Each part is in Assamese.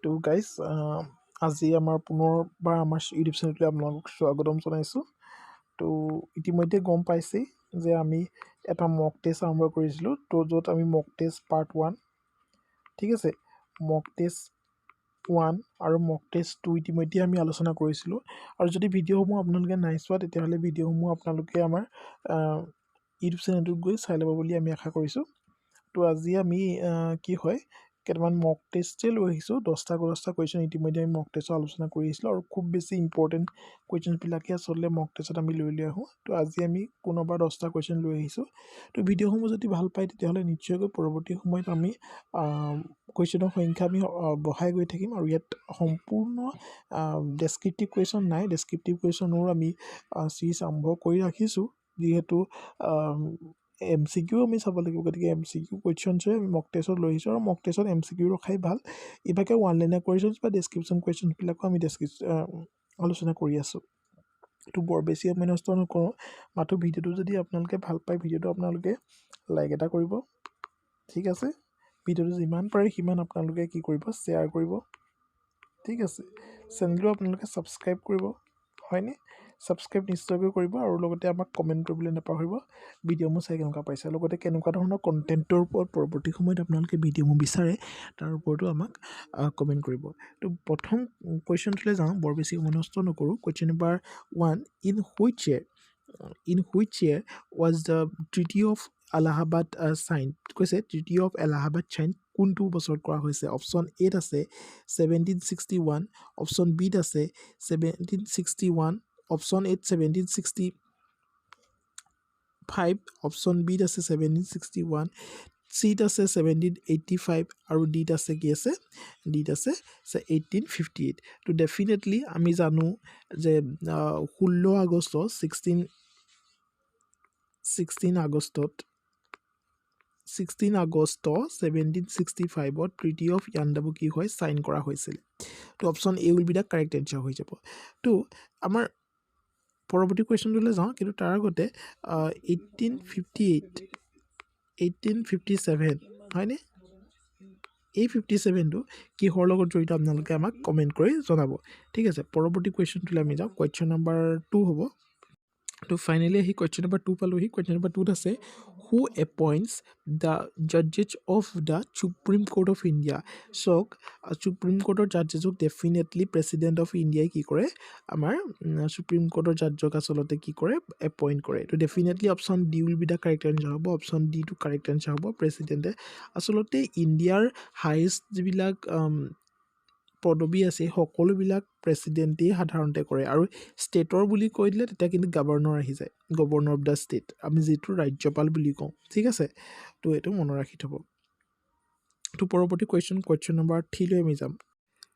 তো গাইজ আজি আমাৰ পুনৰবাৰ আমাৰ ইউটিউব চেনেলটোলৈ আপোনালোকক স্বাগতম জনাইছোঁ। তো ইতিমধ্যে গম পাইছেই যে আমি এটা মক টেষ্ট আৰম্ভ কৰিছিলোঁ, তো য'ত আমি মক টেষ্ট পাৰ্ট 1, ঠিক আছে, মক টেষ্ট 1 আৰু মক টেষ্ট 2 ইতিমধ্যে আমি আলোচনা কৰিছিলোঁ। আৰু যদি ভিডিঅ'সমূহ আপোনালোকে নাই চোৱা তেতিয়াহ'লে ভিডিঅ'সমূহ আপোনালোকে আমাৰ ইউটিউব চেনেলটোত গৈ চাই ল'ব বুলি আমি আশা কৰিছোঁ। তো আজি আমি কি হয় কেইটামান মক টেষ্টে লৈ আহিছোঁ, 10টা কুৱেশ্যন ইতিমধ্যে আমি মক টেষ্টৰ আলোচনা কৰি আহিছিলোঁ আৰু খুব বেছি ইম্পৰ্টেণ্ট কুৱেশ্যনবিলাকে আচলতে মক টেষ্টত আমি লৈ আহোঁ। তো আজি আমি পুনৰবাৰ 10টা কুৱেশ্যন লৈ আহিছোঁ। তো ভিডিঅ'সমূহ যদি ভাল পায় তেতিয়াহ'লে নিশ্চয়কৈ পৰৱৰ্তী সময়ত আমি কুৱেশ্যনৰ সংখ্যা আমি বঢ়াই গৈ থাকিম। আৰু ইয়াত সম্পূৰ্ণ ডেছক্ৰিপটিভ কুৱেশ্যন নাই, ডেছক্ৰিপটিভ কুৱেশ্যনৰো আমি চিৰিজ আৰম্ভ কৰি ৰাখিছোঁ, যিহেতু MCQ আমি চাব লাগিব, গতিকে MCQ কুৱেশ্যনছহে আমি মক টেষ্টত লৈ আহিছোঁ। আৰু মক টেষ্টত MCQ ৰখাই ভাল, ইভাগে ওৱান লাইনাৰ কুৱেশ্যনছ বা ডেছক্ৰিপশ্যন কুৱেশ্যনছবিলাকো আমি আলোচনা কৰি আছোঁ। তো বৰ বেছি আমি নষ্ট নকৰোঁ, মাথো ভিডিঅ'টো যদি আপোনালোকে ভাল পায় ভিডিঅ'টো আপোনালোকে লাইক এটা কৰিব, ঠিক আছে। ভিডিঅ'টো যিমান পাৰে সিমান আপোনালোকে কি কৰিব, শ্বেয়াৰ কৰিব, ঠিক আছে। চেনেলটো আপোনালোকে ছাবস্ক্ৰাইব কৰিব, হয়নে? ছাবস্ক্ৰাইব নিশ্চয়কৈ কৰিব আৰু লগতে আমাক কমেণ্ট কৰিবলৈ নাপাহৰিব ভিডিঅ'সমূহ চাই কেনেকুৱা পাইছে, লগতে কেনেকুৱা ধৰণৰ কণ্টেণ্টৰ ওপৰত পৰৱৰ্তী সময়ত আপোনালোকে ভিডিঅ'সমূহ বিচাৰে তাৰ ওপৰতো আমাক কমেণ্ট কৰিব। তো প্ৰথম কুৱেশ্যনটোলৈ যাওঁ, বৰ বেছি সময় নষ্ট নকৰোঁ। Question number 1, in which year was the treaty of Allahabad sign? কৈছে ট্ৰিটি অফ এলাহাবাদ চাইন কোনটো বছৰত কৰা হৈছে? অপশ্যন এত আছে 1761, অপশ্যন বিত আছে 1761, অপশ্যন এত 1765, অপশ্যন বিত আছে 1761, চিত আছে 1785 আৰু ডিত আছে কি আছে? ডিত আছে 1858। তো ডেফিনেটলি আমি জানো যে 16 আগষ্ট 1765ত ট্ৰিটি অফ ইয়াণ্ডাবু কি হয়? চাইন কৰা হৈছিল। তো option A will be the correct answer হৈ যাব। তো আমাৰ পৰৱৰ্তী কুৱেশ্যনটোলৈ যাওঁ, কিন্তু তাৰ আগতে 1857 হয়নে? এই 57টো কিহৰ লগত জড়িত আপোনালোকে আমাক কমেণ্ট কৰি জনাব, ঠিক আছে। পৰৱৰ্তী কুৱেশ্যনটোলৈ আমি যাওঁ, কুৱেশ্যন নম্বৰ 2 হ'ব। তো ফাইনেলি আহি কুৱেশ্যন নম্বৰ 2 পালোহি। কুৱেশ্যন নম্বৰ 2ত আছে হু এপইণ্টছ দ্য জাজেছ of the Supreme Court of India? চাওক, ছুপ্ৰিম কোৰ্টৰ জাজেছক ডেফিনেটলি প্ৰেছিডেণ্ট অফ ইণ্ডিয়াই কি কৰে? আমাৰ ছুপ্ৰিম কোৰ্টৰ জাজক আচলতে কি কৰে? এপইণ্ট কৰে। তো definitely option D will be the correct answer হ'ব। অপশ্যন ডিটো কাৰেক্ট এনচাৰ হ'ব। প্ৰেছিডেণ্টে আচলতে ইণ্ডিয়াৰ হায়েষ্ট যিবিলাক পদবী আছে সকলোবিলাক প্ৰেছিডেণ্টেই সাধাৰণতে কৰে। আৰু ষ্টেটৰ বুলি কৈ দিলে তেতিয়া কিন্তু গভৰ্ণৰ আহি যায়, গভৰ্ণৰ অফ দ্য ষ্টেট, আমি যিটো ৰাজ্যপাল বুলি কওঁ, ঠিক আছে। তো এইটো মনত ৰাখি থ'ব। তো পৰৱৰ্তী কুৱেশ্যন নম্বৰ 3 লৈ আমি যাম।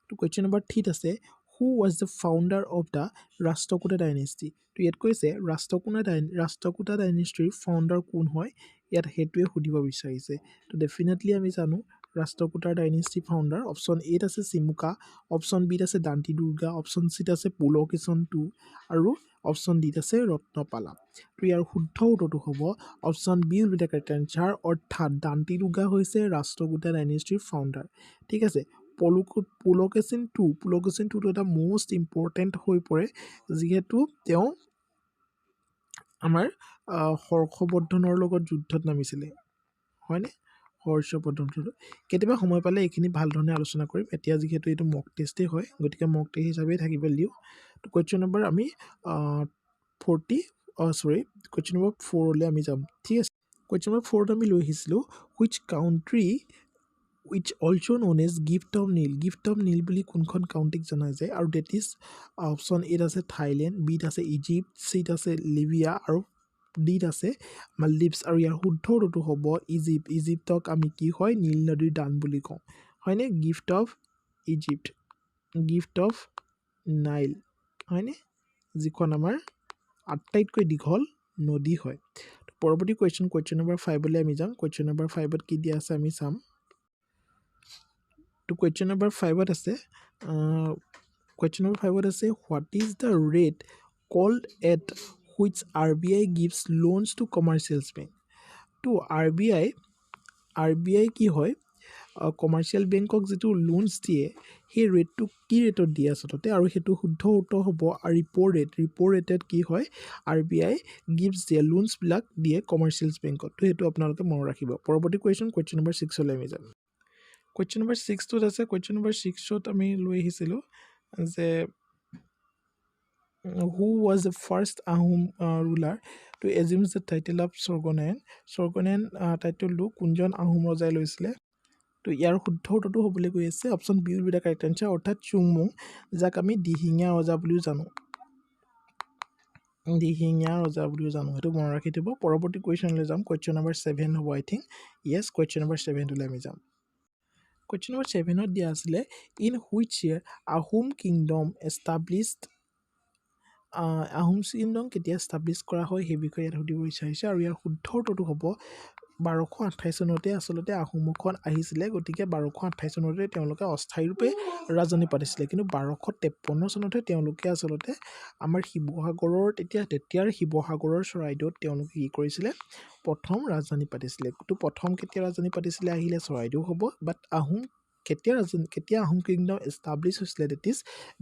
তো কুৱেশ্যন নম্বৰ 3ত আছে who was the founder of the Rashtrakuta dynasty? তো ইয়াত কৈছে ৰাষ্ট্ৰকূটা ডাইনেষ্টিৰ ফাউণ্ডাৰ কোন হয়? ইয়াত সেইটোৱে সুধিব বিচাৰিছে। তো ডেফিনেটলি আমি জানো ৰাষ্ট্ৰকূটাৰ ডাইনেষ্টি ফাউণ্ডাৰ অপশ্যন এত আছে চিমুকা, অপশ্যন বিত আছে দান্তি দুৰ্গা, অপশ্যন চিত আছে পুলকেশন II আৰু অপশ্যন ডিত আছে ৰত্নপালা। তো ইয়াৰ শুদ্ধ উত্তৰটো হ'ব option B will be the correct answer, অৰ্থাৎ দান্তি দুৰ্গা হৈছে ৰাষ্ট্ৰকূটা ডাইনেষ্টিৰ ফাউণ্ডাৰ, ঠিক আছে। পুলকেশিন IIটো এটা মষ্ট ইম্পৰ্টেণ্ট হৈ পৰে, যিহেতু তেওঁ আমাৰ হৰ্ষবৰ্ধনৰ লগত যুদ্ধত নামিছিলে, হয়নে? হৰ্ষবৰ্ধনটো কেতিয়াবা সময় পালে এইখিনি ভাল ধৰণে আলোচনা কৰিম। এতিয়া যিহেতু এইটো মক টেষ্টেই হয়, গতিকে মক টেষ্ট হিচাপেই থাকিব দিওঁ। তো কুৱেশ্যন নম্বৰ আমি কুৱেশ্যন নম্বৰ 4লৈ আমি যাম, ঠিক আছে। কুৱেশ্যন নম্বৰ 4ত আমি লৈ আহিছিলোঁ which country which also known as gift of Nile বুলি কোনখন কাউণ্ট্ৰিক জনা যায়? আৰু ডেট ইজ অপশ্যন এত আছে থাইলেণ্ড, বিত আছে ইজিপ্ট, চিত আছে লিবিয়া আৰু ডিত আছে মালদ্বীপছ। আৰু ইয়াৰ শুদ্ধ উত্তৰটো হ'ব ইজিপ্তক আমি কি হয়? নীল নদীৰ দান বুলি কওঁ, হয়নে? Gift of Egypt, gift of Nile, হয়নে? যিখন আমাৰ আটাইতকৈ দীঘল নদী হয়। পৰৱৰ্তী কুৱেশ্যন নম্বৰ 5লৈ আমি যাম। কুৱেশ্যন নম্বৰ 5ত কি দিয়া আছে আমি চাম। তো কুৱেশ্যন নম্বৰ 5ত আছে what is the rate called at which RBI gives loans to commercials bank? তো RBI কি হয়? কমাৰ্চিয়েল বেংকক যিটো লোনছ দিয়ে সেই ৰেটটো কি ৰেটত দিয়ে আচলতে আৰু সেইটো শুদ্ধ উত্তৰ হ'ব ৰিপ' ৰেটেড কি হয় RBI গিভছ দিয়ে লোনছবিলাক দিয়ে কমাৰ্চিয়েল বেংকত তো সেইটো আপোনালোকে মনত ৰাখিব পৰৱৰ্তী কুৱেশ্যন নম্বৰ 6 আমি যাম কুৱেশ্যন নম্বৰ 6টোত আছে কুৱেশ্যন নম্বৰ 6ত আমি লৈ আহিছিলোঁ যে who was the first Ahom ruler to assume the title of Swarganarayan টাইটেলটো কোনজন আহোম ৰজাই লৈছিলে তো ইয়াৰ শুদ্ধ উত্তৰটো হ'বলৈ গৈ আছে option B will be the correct answer অৰ্থাৎ চুংমুং যাক আমি দিহিঙীয়া ৰজা বুলিও জানো সেইটো মনত ৰাখি থ'ব পৰৱৰ্তী কুৱেশ্যনলৈ যাম কুৱেশ্যন নম্বৰ 7 হ'ব আই থিংক য়েছ কুৱেশ্যন নম্বৰ 7টোলৈ আমি যাম কুৱেশ্যন নম্বৰ 7ত দিয়া আছিলে in which year Ahom kingdom established Ahom kingdom কেতিয়া এষ্টাব্লিছ কৰা হয় সেই বিষয়ে ইয়াত সুধিব বিচাৰিছে আৰু ইয়াৰ শুদ্ধ উত্তৰটো হ'ব 1228 চনতে আচলতে আহোমখন আহিছিলে গতিকে 1228 চনতে তেওঁলোকে অস্থায়ীৰূপে ৰাজধানী পাতিছিলে কিন্তু 1253 চনতহে তেওঁলোকে আচলতে আমাৰ শিৱসাগৰৰ তেতিয়াৰ শিৱসাগৰৰ চৰাইদেউত তেওঁলোকে কি কৰিছিলে প্ৰথম ৰাজধানী পাতিছিলে তো প্ৰথম কেতিয়া ৰাজধানী পাতিছিলে আহিলে চৰাইদেউ হ'ব বাট আহোম কেতিয়া আহোম কিংডম এষ্টাব্লিছ হৈছিলে ডেট ইজ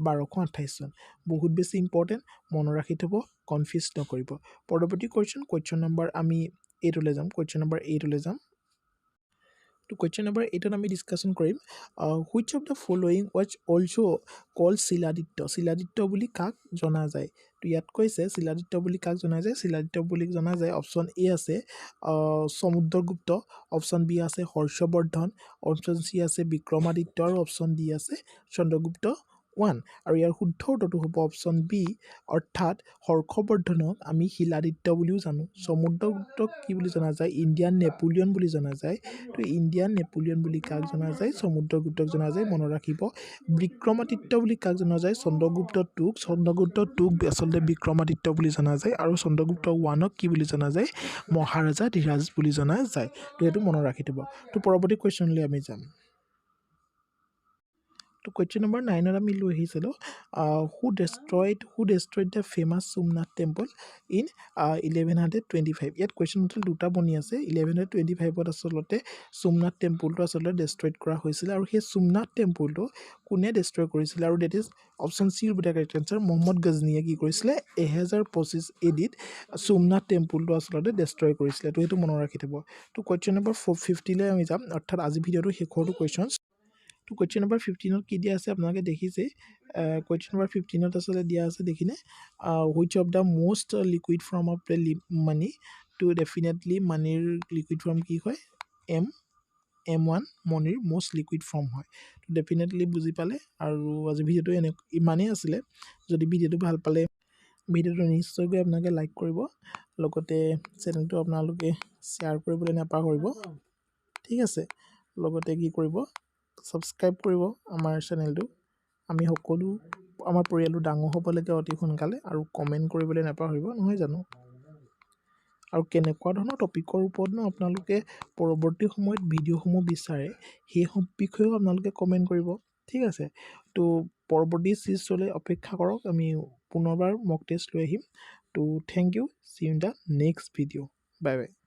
1228 চন বহুত বেছি ইম্পৰ্টেণ্ট মনত ৰাখি থ'ব কনফিউজ নকৰিব পৰৱৰ্তী কুৱেশ্যন নম্বৰ আমি 8লৈ যাম কুৱেশ্যন নম্বৰ 8লৈ যাম তো কুৱেশ্যন নম্বৰ 8ত আমি ডিছকাশ্যন কৰিম which of the following was also' call Shiladitya বুলি কাক জনা যায় তো ইয়াত কৈছে শিলাদিত্য বুলি কাক জনা যায় শিলাদিত্য বুলি জনা যায় অপশ্যন এ আছে সমুদ্ৰগুপ্ত অপশ্যন বি আছে হৰ্ষবৰ্ধন অপশ্যন চি আছে বিক্ৰমাদিত্য আৰু অপশ্যন ডি আছে চন্দ্ৰগুপ্ত 1 আৰু ইয়াৰ শুদ্ধ উত্তৰটো হ'ব অপশ্যন বি অৰ্থাৎ হৰ্ষবৰ্ধনক আমি শিলাদিত্য বুলিও জানো সমুদ্ৰগুপ্তক কি বুলি জনা যায় ইণ্ডিয়ান নেপোলিয়ন বুলি জনা যায় তো ইণ্ডিয়ান নেপোলিয়ন বুলি কাক জনা যায় সমুদ্ৰগুপ্তক জনা যায় মনত ৰাখিব বিক্ৰমাদিত্য বুলি কাক জনা যায় চন্দ্ৰগুপ্ত টুক আচলতে বিক্ৰমাদিত্য বুলি জনা যায় আৰু চন্দ্ৰগুপ্ত 1ক কি বুলি জনা যায় মহাৰজা ধীৰাজ বুলি জনা যায় তো সেইটো মনত ৰাখি থ'ব তো পৰৱৰ্তী কুৱেশ্যনলৈ আমি যাম তো কুৱেশ্যন নম্বৰ 9ত আমি লৈ আহিছিলোঁ who destroyed the famous Somnath temple in 1125 ইয়াত কুৱেশ্যন টোটেল দুটা বনি আছে 1125ত আচলতে সোমনাথ টেম্পলটো আচলতে ডেষ্ট্ৰইড কৰা হৈছিলে আৰু সেই সোমনাথ টেম্পলটো কোনে ডেষ্ট্ৰয় কৰিছিলে আৰু that is option C will be the correct answer Mohammed গজনীয়ে কি কৰিছিলে 1025 AD-ত সোমনাথ টেম্পলটো আচলতে ডেষ্ট্ৰয় কৰিছিলে তো সেইটো মনত ৰাখি থ'ব তো কুৱেশ্যন নম্বৰ 50লৈ আমি যাম অৰ্থাৎ আজি ভিডিঅ'টো শেষৰটো কুৱেশ্যন তো কুৱেশ্যন নম্বৰ 15ত কি দিয়া আছে আপোনালোকে দেখিছে কুৱেশ্যন নম্বৰ 15ত আচলতে দিয়া আছে দেখিনে which of the most liquid form of the money তো ডেফিনেটলি মানিৰ লিকুইড ফৰ্ম কি হয় M1 মানিৰ মষ্ট লিকুইড ফৰ্ম হয় তো ডেফিনেটলি বুজি পালে আৰু আজি ভিডিঅ'টো ইমানেই আছিলে যদি ভিডিঅ'টো ভাল পালে ভিডিঅ'টো নিশ্চয়কৈ আপোনালোকে লাইক কৰিব লগতে চেনেলটো আপোনালোকে শ্বেয়াৰ কৰিবলৈ নাপাহৰিব ঠিক আছে লগতে কি কৰিব ছাবস্ক্ৰাইব কৰিব আমাৰ চেনেলটো আমি সকলো আমাৰ পৰিয়ালটো ডাঙৰ হ'ব লাগে অতি সোনকালে আৰু কমেণ্ট কৰিবলৈ নাপাহৰিব নহয় জানো আৰু কেনেকুৱা ধৰণৰ টপিকৰ ওপৰতনো আপোনালোকে পৰৱৰ্তী সময়ত ভিডিঅ'সমূহ বিচাৰে সেই বিষয়েও আপোনালোকে কমেণ্ট কৰিব ঠিক আছে তো পৰৱৰ্তী চিজলৈ অপেক্ষা কৰক আমি পুনৰবাৰ মক টেষ্ট লৈ আহিম তো thank you see in the next video' bye by